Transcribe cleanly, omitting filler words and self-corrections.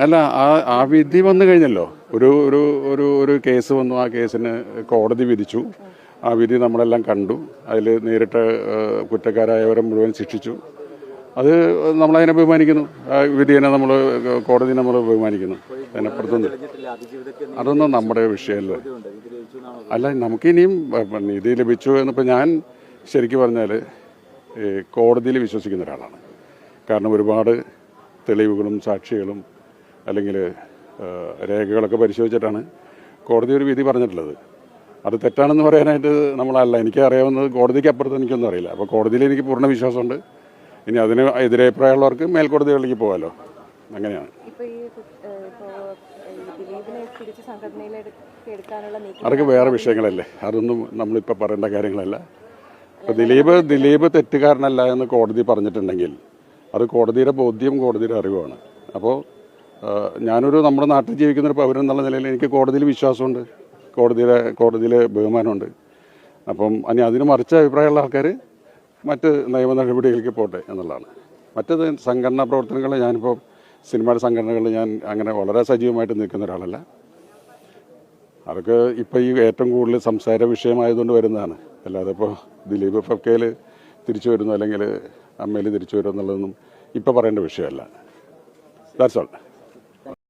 അല്ല, ആ വിധി വന്നു കഴിഞ്ഞല്ലോ. ഒരു ഒരു ഒരു ഒരു കേസ് വന്നു, ആ കേസിന് കോടതി വിധിച്ചു. ആ വിധി നമ്മളെല്ലാം കണ്ടു. അതിൽ നേരിട്ട് കുറ്റക്കാരായവരെ മുഴുവൻ ശിക്ഷിച്ചു. അത് നമ്മളതിനെ ബഹുമാനിക്കുന്നു. ആ വിധിയെ നമ്മൾ കോടതി നമ്മൾ ബഹുമാനിക്കുന്നു. അതിനപ്പുറത്തൊന്നും അതൊന്നും നമ്മുടെ വിഷയമല്ല. അല്ല, നമുക്കിനിയും നീതി ലഭിച്ചു എന്നിപ്പോൾ ഞാൻ ശരിക്കും പറഞ്ഞാൽ കോടതിയിൽ വിശ്വസിക്കുന്ന ഒരാളാണ്. കാരണം ഒരുപാട് തെളിവുകളും സാക്ഷികളും അല്ലെങ്കിൽ രേഖകളൊക്കെ പരിശോധിച്ചിട്ടാണ് കോടതി ഒരു വിധി പറഞ്ഞിട്ടുള്ളത്. അത് തെറ്റാണെന്ന് പറയാനായിട്ട് നമ്മളല്ല. എനിക്ക് അറിയാവുന്നത് കോടതിക്ക് അപ്പുറത്ത് എനിക്കൊന്നും അറിയില്ല. അപ്പോൾ കോടതിയിൽ എനിക്ക് പൂർണ്ണ വിശ്വാസമുണ്ട്. ഇനി അതിന് എതിരഭിപ്രായമുള്ളവർക്ക് മേൽക്കോടതികളിലേക്ക് പോകാമല്ലോ. അങ്ങനെയാണ്. അതൊക്കെ വേറെ വിഷയങ്ങളല്ലേ, അതൊന്നും നമ്മളിപ്പോൾ പറയേണ്ട കാര്യങ്ങളല്ല. ഇപ്പോൾ ദിലീപ് തെറ്റുകാരനല്ല എന്ന് കോടതി പറഞ്ഞിട്ടുണ്ടെങ്കിൽ അത് കോടതിയുടെ ബോധ്യം, കോടതിയുടെ അറിവാണ്. അപ്പോൾ ഞാനൊരു നമ്മുടെ നാട്ടിൽ ജീവിക്കുന്നൊരു പൗരൻ എന്നുള്ള നിലയിൽ എനിക്ക് കോടതിയിൽ വിശ്വാസമുണ്ട്, കോടതിയിൽ ബഹുമാനമുണ്ട്. അപ്പം ഇനി അതിന് മറിച്ച അഭിപ്രായമുള്ള ആൾക്കാർ മറ്റ് നിയമ നടപടികളിലേക്ക് പോട്ടെ എന്നുള്ളതാണ്. മറ്റത് സംഘടനാ പ്രവർത്തനങ്ങൾ, ഞാനിപ്പോൾ സിനിമയുടെ സംഘടനകളിൽ ഞാൻ അങ്ങനെ വളരെ സജീവമായിട്ട് നിൽക്കുന്ന ഒരാളല്ല. അതൊക്കെ ഇപ്പോൾ ഈ ഏറ്റവും കൂടുതൽ സംസാര വിഷയമായതുകൊണ്ട് വരുന്നതാണ്. അല്ലാതെ ഇപ്പോൾ ദിലീപ് ഫക്കയിൽ തിരിച്ചു വരുന്നു അല്ലെങ്കിൽ അമ്മയിൽ തിരിച്ചു വരുന്നു എന്നുള്ളതൊന്നും ഇപ്പോൾ പറയേണ്ട വിഷയമല്ല. That's all.